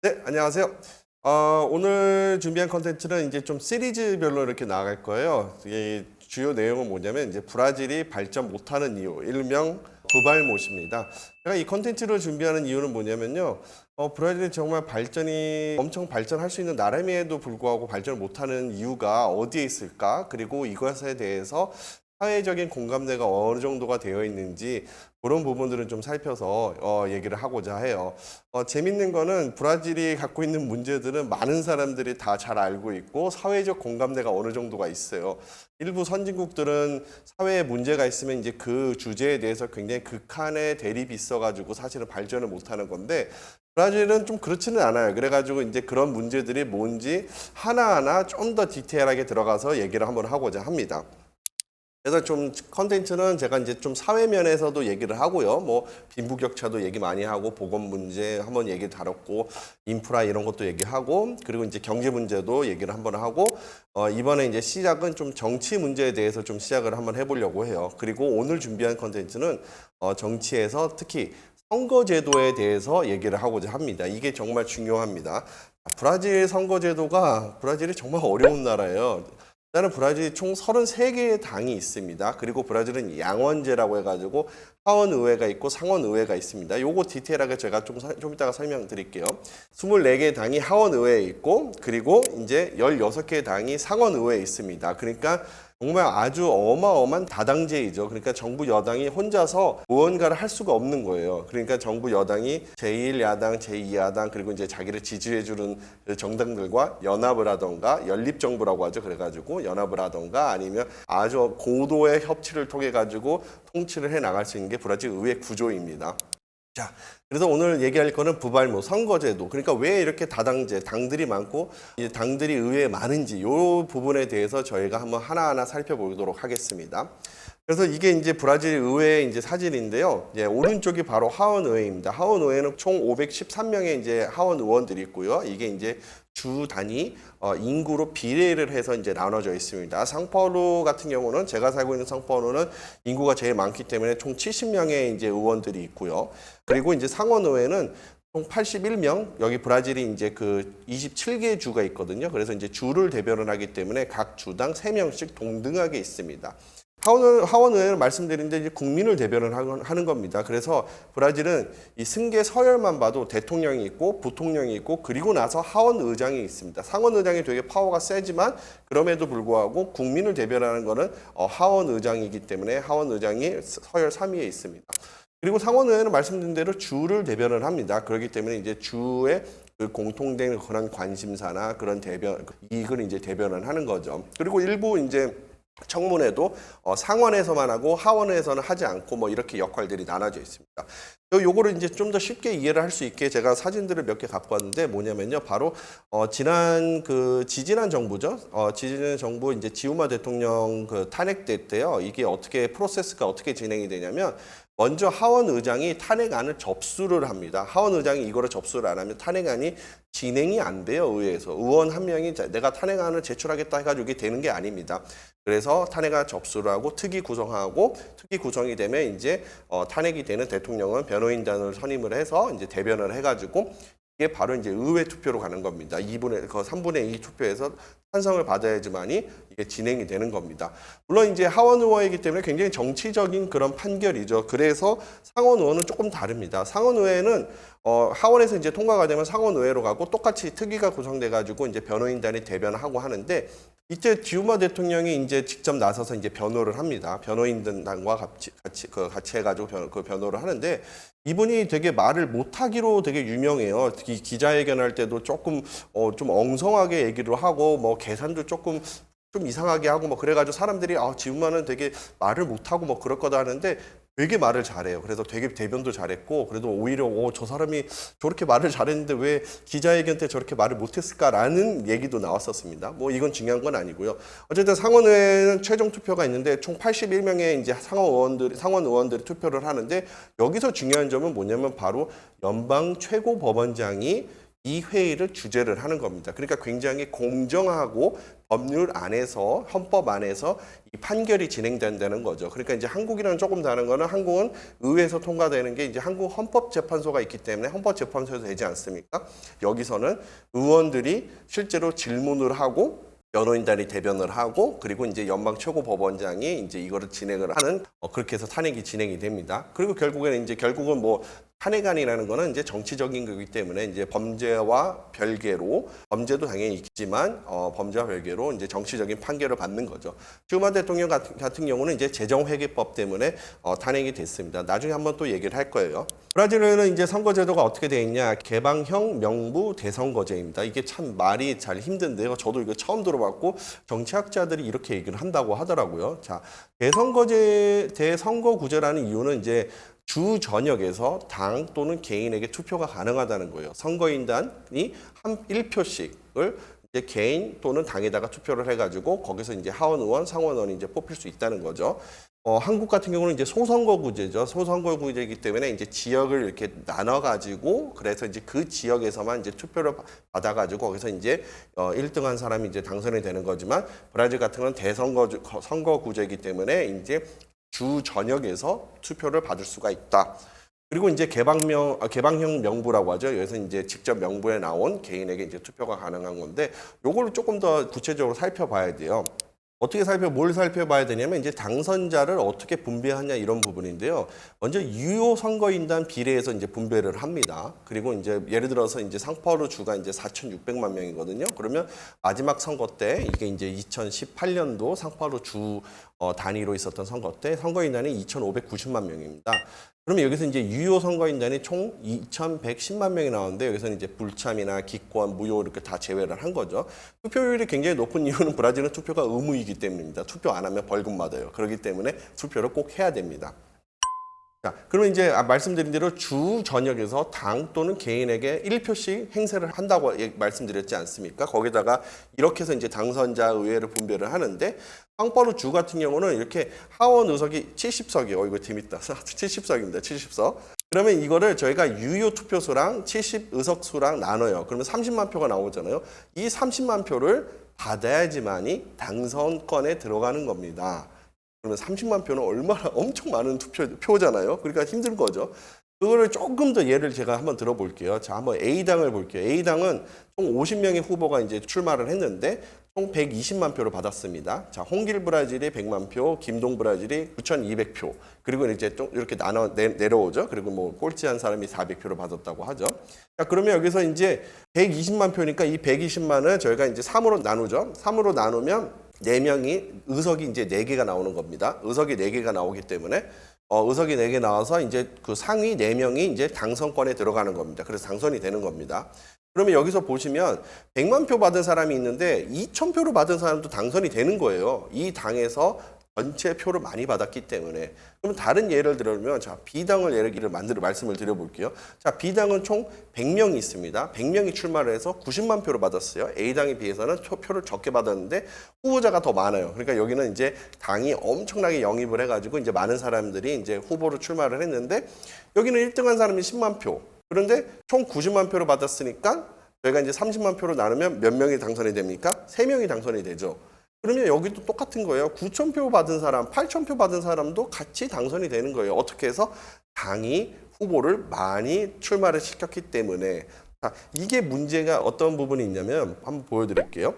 네, 안녕하세요. 오늘 준비한 컨텐츠는 이제 좀 시리즈별로 이렇게 나아갈 거예요. 이 주요 내용은 뭐냐면 이제 브라질이 발전 못하는 이유, 일명 부발못입니다. 제가 이 컨텐츠를 준비하는 이유는 뭐냐면요. 브라질이 정말 발전이 엄청 발전할 수 있는 나라임에도 불구하고 발전을 못하는 이유가 어디에 있을까? 그리고 이것에 대해서 사회적인 공감대가 어느 정도가 되어 있는지 그런 부분들은 좀 살펴서 얘기를 하고자 해요. 재밌는 거는 브라질이 갖고 있는 문제들은 많은 사람들이 다 잘 알고 있고 사회적 공감대가 어느 정도가 있어요. 일부 선진국들은 사회에 문제가 있으면 이제 그 주제에 대해서 굉장히 극한의 대립이 있어가지고 사실은 발전을 못하는 건데 브라질은 좀 그렇지는 않아요. 그래가지고 이제 그런 문제들이 뭔지 하나하나 좀 더 디테일하게 들어가서 얘기를 한번 하고자 합니다. 그래서 좀 컨텐츠는 제가 이제 좀 사회면에서도 얘기를 하고요. 뭐 빈부격차도 얘기 많이 하고 보건 문제 한번 얘기 다뤘고 인프라 이런 것도 얘기하고 그리고 이제 경제 문제도 얘기를 한번 하고 이번에 이제 시작은 좀 정치 문제에 대해서 좀 시작을 한번 해보려고 해요. 그리고 오늘 준비한 컨텐츠는 정치에서 특히 선거제도에 대해서 얘기를 하고자 합니다. 이게 정말 중요합니다. 브라질 선거제도가 브라질이 정말 어려운 나라예요. 일단은 브라질이 총 33개의 당이 있습니다. 그리고 브라질은 양원제라고 해가지고 하원의회가 있고 상원의회가 있습니다. 요거 디테일하게 제가 좀 이따가 설명드릴게요. 24개의 당이 하원의회에 있고 그리고 이제 16개의 당이 상원의회에 있습니다. 그러니까 정말 아주 어마어마한 다당제이죠. 그러니까 정부 여당이 혼자서 무언가를 할 수가 없는 거예요. 그러니까 정부 여당이 제1야당, 제2야당 그리고 이제 자기를 지지해주는 정당들과 연합을 하던가 연립정부라고 하죠. 그래가지고 연합을 하던가 아니면 아주 고도의 협치를 통해 가지고 통치를 해 나갈 수 있는 게 브라질 의회 구조입니다. 자, 그래서 오늘 얘기할 거는 부발모 선거제도. 그러니까 왜 이렇게 다당제, 당들이 많고 이 당들이 의회에 많은지 이 부분에 대해서 저희가 한번 하나하나 살펴보도록 하겠습니다. 그래서 이게 이제 브라질 의회의 이제 사진인데요. 예, 오른쪽이 바로 하원 의회입니다. 하원 의회는 총 513명의 이제 하원 의원들이 있고요. 이게 이제 주 단위 인구로 비례를 해서 이제 나눠져 있습니다. 상파울루 같은 경우는 제가 살고 있는 상파울루는 인구가 제일 많기 때문에 총 70명의 이제 의원들이 있고요. 그리고 이제 상원의회는 총 81명, 여기 브라질이 이제 그 27개 주가 있거든요. 그래서 이제 주를 대변을 하기 때문에 각 주당 3명씩 동등하게 있습니다. 하원의회는 말씀드린 데 이제 국민을 대변을 하는 겁니다. 그래서 브라질은 이 승계 서열만 봐도 대통령이 있고 부통령이 있고 그리고 나서 하원의장이 있습니다. 상원의장이 되게 파워가 세지만 그럼에도 불구하고 국민을 대변하는 거는 하원의장이기 때문에 하원의장이 서열 3위에 있습니다. 그리고 상원의회는 말씀드린 대로 주를 대변을 합니다. 그렇기 때문에 이제 주의 그 공통된 그런 관심사나 그런 이익을 이제 대변을 하는 거죠. 그리고 일부 이제 청문회도 상원에서만 하고 하원에서는 하지 않고 뭐 이렇게 역할들이 나눠져 있습니다. 요거를 이제 좀 더 쉽게 이해를 할 수 있게 제가 사진들을 몇 개 갖고 왔는데 뭐냐면요. 바로 지지난 정부죠. 지지난 정부 이제 지우마 대통령 그 탄핵될 때요. 이게 어떻게 프로세스가 어떻게 진행이 되냐면 먼저 하원 의장이 탄핵안을 접수를 합니다. 하원 의장이 이거를 접수를 안 하면 탄핵안이 진행이 안 돼요. 의회에서 의원 한 명이 내가 탄핵안을 제출하겠다 해가지고 이게 되는 게 아닙니다. 그래서 탄핵안 접수를 하고 특위 구성하고 특위 구성이 되면 이제 탄핵이 되는 대통령은 변호인단을 선임을 해서 이제 대변을 해가지고 이게 바로 이제 의회 투표로 가는 겁니다. 3분의 2 투표에서 찬성을 받아야지만이 이게 진행이 되는 겁니다. 물론 이제 하원 의원이기 때문에 굉장히 정치적인 그런 판결이죠. 그래서 상원 의원은 조금 다릅니다. 상원 의회는 하원에서 이제 통과가 되면 상원 의회로 가고 똑같이 특위가 구성돼 가지고 이제 변호인단이 대변하고 하는데 이때 디우마 대통령이 이제 직접 나서서 이제 변호를 합니다. 변호인단과 같이 해가지고 그 변호를 하는데 이분이 되게 말을 못하기로 되게 유명해요. 기자회견할 때도 조금 좀 엉성하게 얘기를 하고 뭐 계산도 조금 좀 이상하게 하고 뭐 그래가지고 사람들이 지우마는 되게 말을 못하고 뭐 그럴 거다 하는데 되게 말을 잘해요. 그래서 되게 대변도 잘했고 그래도 오히려 저 사람이 저렇게 말을 잘했는데 왜 기자회견 때 저렇게 말을 못했을까라는 얘기도 나왔었습니다. 뭐 이건 중요한 건 아니고요. 어쨌든 상원의회는 최종 투표가 있는데 총 81명의 이제 상원 의원들이 투표를 하는데 여기서 중요한 점은 뭐냐면 바로 연방 최고 법원장이 이 회의를 주재를 하는 겁니다. 그러니까 굉장히 공정하고 법률 안에서 헌법 안에서 이 판결이 진행된다는 거죠. 그러니까 이제 한국이랑 조금 다른 거는 한국은 의회에서 통과되는 게 이제 한국 헌법재판소가 있기 때문에 헌법재판소에서 되지 않습니까? 여기서는 의원들이 실제로 질문을 하고 변호인단이 대변을 하고 그리고 이제 연방 최고법원장이 이제 이거를 진행을 하는 그렇게 해서 탄핵이 진행이 됩니다. 그리고 결국은 뭐 탄핵안이라는 거는 이제 정치적인 거기 때문에 이제 범죄와 별개로 범죄도 당연히 있지만 범죄와 별개로 이제 정치적인 판결을 받는 거죠. 트루먼 대통령 같은 경우는 이제 재정회계법 때문에 탄핵이 됐습니다. 나중에 한번 또 얘기를 할 거예요. 브라질에는 이제 선거제도가 어떻게 되어 있냐? 개방형 명부 대선거제입니다. 이게 참 말이 잘 힘든데요. 저도 이거 처음 들어봤고 정치학자들이 이렇게 얘기를 한다고 하더라고요. 자, 대선거구제라는 이유는 이제 주 전역에서 당 또는 개인에게 투표가 가능하다는 거예요. 선거인단이 한 1표씩을 이제 개인 또는 당에다가 투표를 해가지고 거기서 이제 하원 의원, 상원 의원이 이제 뽑힐 수 있다는 거죠. 한국 같은 경우는 이제 소선거구제죠. 소선거구제이기 때문에 이제 지역을 이렇게 나눠가지고 그래서 이제 그 지역에서만 이제 투표를 받아가지고 거기서 이제 1등한 사람이 이제 당선이 되는 거지만 브라질 같은 건 선거구제이기 때문에 이제 주 전역에서 투표를 받을 수가 있다. 그리고 이제 개방형 명부라고 하죠. 여기서 이제 직접 명부에 나온 개인에게 이제 투표가 가능한 건데, 요걸 조금 더 구체적으로 살펴봐야 돼요. 뭘 살펴봐야 되냐면 이제 당선자를 어떻게 분배하냐 이런 부분인데요. 먼저 유효 선거인단 비례해서 이제 분배를 합니다. 그리고 이제 예를 들어서 이제 상파울루 주가 이제 4,600만 명이거든요. 그러면 마지막 선거 때 이게 이제 2018년도 상파울루 주 단위로 있었던 선거 때 선거인단이 2,590만 명입니다. 그러면 여기서 이제 유효 선거인단이 총 2,110만 명이 나오는데 여기서는 이제 불참이나 기권, 무효 이렇게 다 제외를 한 거죠. 투표율이 굉장히 높은 이유는 브라질은 투표가 의무이기 때문입니다. 투표 안 하면 벌금 받아요. 그렇기 때문에 투표를 꼭 해야 됩니다. 자, 그러면 이제 말씀드린 대로 주 전역에서 당 또는 개인에게 1표씩 행세를 한다고 말씀드렸지 않습니까? 거기다가 이렇게 해서 이제 당선자 의회를 분배를 하는데 상파울루 주 같은 경우는 이렇게 하원 의석이 70석이에요. 이거 재밌다. 70석입니다. 70석. 그러면 이거를 저희가 유효 투표수랑 70의석 수랑 나눠요. 그러면 30만 표가 나오잖아요. 이 30만 표를 받아야지만이 당선권에 들어가는 겁니다. 그러면 30만 표는 얼마나 엄청 많은 표잖아요. 그러니까 힘든 거죠. 그거를 조금 더 예를 제가 한번 들어볼게요. 자, 한번 A당을 볼게요. A당은 총 50명의 후보가 이제 출마를 했는데 총 120만 표를 받았습니다. 자, 홍길 브라질이 100만 표, 김동 브라질이 9,200표. 그리고 이제 좀 이렇게 내려오죠. 그리고 뭐 꼴찌한 사람이 400표를 받았다고 하죠. 자, 그러면 여기서 이제 120만 표니까 이 120만을 저희가 이제 3으로 나누죠. 3으로 나누면 4명이 의석이 이제 4개가 나오는 겁니다. 의석이 4개가 나오기 때문에 의석이 4개 나와서 이제 그 상위 4명이 이제 당선권에 들어가는 겁니다. 그래서 당선이 되는 겁니다. 그러면 여기서 보시면 100만 표 받은 사람이 있는데 2,000표를 받은 사람도 당선이 되는 거예요. 이 당에서 전체 표를 많이 받았기 때문에. 그럼 다른 예를 들면 자, B당을 말씀을 드려볼게요. 자, B당은 총 100명이 있습니다. 100명이 출마를 해서 90만 표를 받았어요. A당에 비해서는 표를 적게 받았는데 후보자가 더 많아요. 그러니까 여기는 이제 당이 엄청나게 영입을 해가지고 이제 많은 사람들이 이제 후보로 출마를 했는데 여기는 1등한 사람이 10만 표. 그런데 총 90만 표를 받았으니까 저희가 이제 30만 표로 나누면 몇 명이 당선이 됩니까? 3명이 당선이 되죠. 그러면 여기도 똑같은 거예요. 9,000표 받은 사람, 8,000표 받은 사람도 같이 당선이 되는 거예요. 어떻게 해서? 당이 후보를 많이 출마를 시켰기 때문에. 자, 이게 문제가 어떤 부분이 있냐면 한번 보여드릴게요.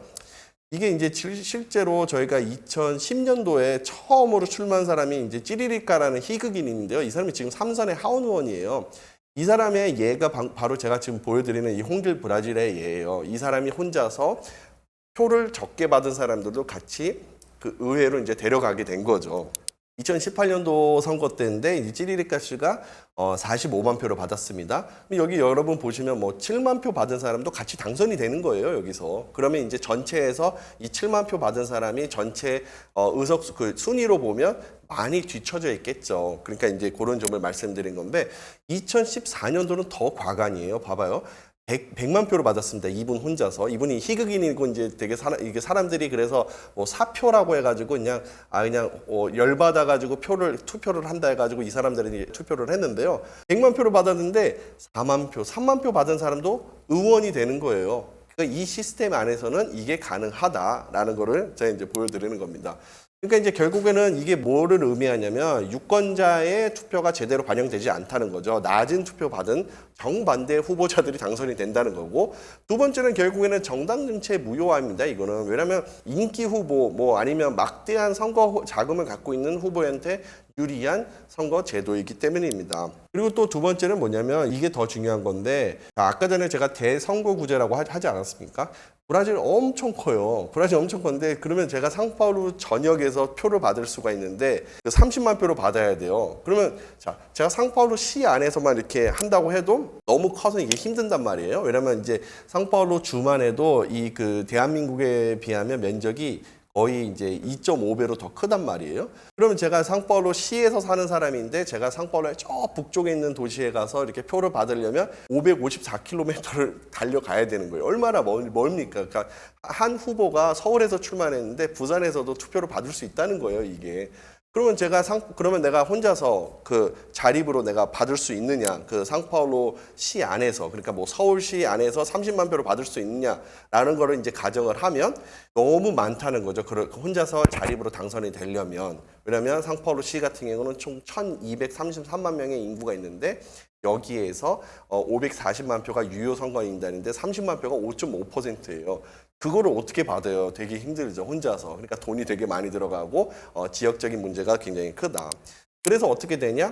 이게 이제 실제로 저희가 2010년도에 처음으로 출마한 사람이 이제 찌리리까라는 희극인인데요. 이 사람이 지금 삼선의 하원 의원이에요. 이 사람의 예가 바로 제가 지금 보여드리는 이 홍길 브라질의 예예요. 이 사람이 혼자서 표를 적게 받은 사람들도 같이 그 의회로 이제 데려가게 된 거죠. 2018년도 선거 때인데 이 찌리리까 씨가 45만 표를 받았습니다. 여기 여러분 보시면 뭐 7만 표 받은 사람도 같이 당선이 되는 거예요, 여기서. 그러면 이제 전체에서 이 7만 표 받은 사람이 전체 의석 그 순위로 보면 많이 뒤처져 있겠죠. 그러니까 이제 그런 점을 말씀드린 건데 2014년도는 더 과간이에요. 봐봐요. 100만 표를 받았습니다. 이분 혼자서. 이분이 희극인이고 이제 되게 이게 사람들이 그래서 뭐 사표라고 해가지고 그냥 열받아 가지고 투표를 한다 해가지고 이 사람들이 투표를 했는데요. 100만 표를 받았는데 4만 표, 3만 표 받은 사람도 의원이 되는 거예요. 그러니까 이 시스템 안에서는 이게 가능하다라는 거를 제가 이제 보여드리는 겁니다. 그러니까 이제 결국에는 이게 뭐를 의미하냐면 유권자의 투표가 제대로 반영되지 않다는 거죠. 낮은 투표 받은 정반대 후보자들이 당선이 된다는 거고, 두 번째는 결국에는 정당 정치의 무효화입니다. 이거는 왜냐하면 인기 후보 뭐 아니면 막대한 선거 자금을 갖고 있는 후보한테 유리한 선거 제도이기 때문입니다. 그리고 또 두 번째는 뭐냐면 이게 더 중요한 건데, 아까 전에 제가 대선거구제라고 하지 않았습니까? 브라질 엄청 커요. 브라질 엄청 큰데 그러면 제가 상파울루 전역에서 표를 받을 수가 있는데 30만 표를 받아야 돼요. 그러면 자, 제가 상파울루 시 안에서만 이렇게 한다고 해도 너무 커서 이게 힘든단 말이에요. 왜냐면 이제 상파울루 주만 해도 이 그 대한민국에 비하면 면적이 거의 이제 2.5배로 더 크단 말이에요. 그러면 제가 상파울루 시에서 사는 사람인데 제가 상파울루의 저 북쪽에 있는 도시에 가서 이렇게 표를 받으려면 554km를 달려가야 되는 거예요. 얼마나 멉니까? 그러니까 한 후보가 서울에서 출마했는데 부산에서도 투표를 받을 수 있다는 거예요, 이게. 그러면 그러면 내가 혼자서 그 자립으로 내가 받을 수 있느냐? 그 상파울루 시 안에서, 그러니까 뭐 서울시 안에서 30만 표를 받을 수 있느냐라는 거를 이제 가정을 하면 너무 많다는 거죠. 혼자서 자립으로 당선이 되려면. 왜냐하면 상파울루 시 같은 경우는 총 1,233만 명의 인구가 있는데 여기에서 540만 표가 유효 선거인단인데 30만 표가 5.5%예요. 그거를 어떻게 받아요? 되게 힘들죠, 혼자서. 그러니까 돈이 되게 많이 들어가고 지역적인 문제가 굉장히 크다. 그래서 어떻게 되냐?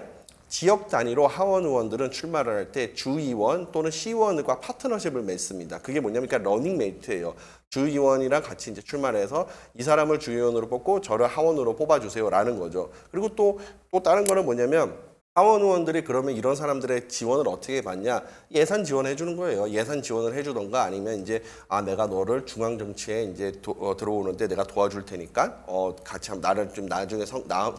지역 단위로 하원 의원들은 출마를 할 때 주의원 또는 시의원과 파트너십을 맺습니다. 그게 뭐냐면 그러니까 러닝메이트예요. 주의원이랑 같이 이제 출마를 해서 이 사람을 주의원으로 뽑고 저를 하원으로 뽑아주세요라는 거죠. 그리고 또 다른 거는 뭐냐면 하원 의원들이 그러면 이런 사람들의 지원을 어떻게 받냐? 예산 지원해 주는 거예요. 예산 지원을 해주던가 아니면 이제 내가 너를 중앙 정치에 이제 들어오는데 내가 도와줄 테니까 같이 나를 좀 나중에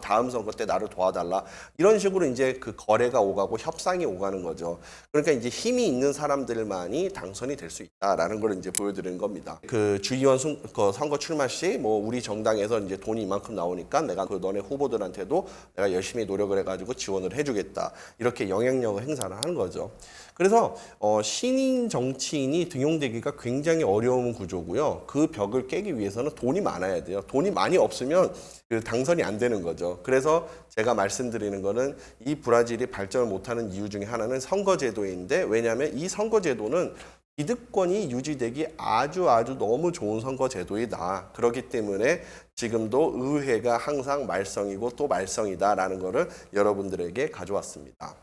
다음 선거 때 나를 도와달라. 이런 식으로 이제 그 거래가 오가고 협상이 오가는 거죠. 그러니까 이제 힘이 있는 사람들만이 당선이 될 수 있다라는 걸 이제 보여드리는 겁니다. 그 주의원 선거 출마 시 뭐 우리 정당에서 이제 돈이 이만큼 나오니까 내가 그 너네 후보들한테도 내가 열심히 노력을 해가지고 지원을 해주겠다. 이렇게 영향력을 행사를 하는 거죠. 그래서 신인 정치인이 등용되기가 굉장히 어려운 구조고요. 그 벽을 깨기 위해서는 돈이 많아야 돼요. 돈이 많이 없으면 그 당선이 안 되는 거죠. 그래서 제가 말씀드리는 거는 이 브라질이 발전을 못하는 이유 중에 하나는 선거제도인데, 왜냐하면 이 선거제도는 기득권이 유지되기 아주 너무 좋은 선거제도이다. 그렇기 때문에 지금도 의회가 항상 말썽이고 또 말썽이다라는 거를 여러분들에게 가져왔습니다.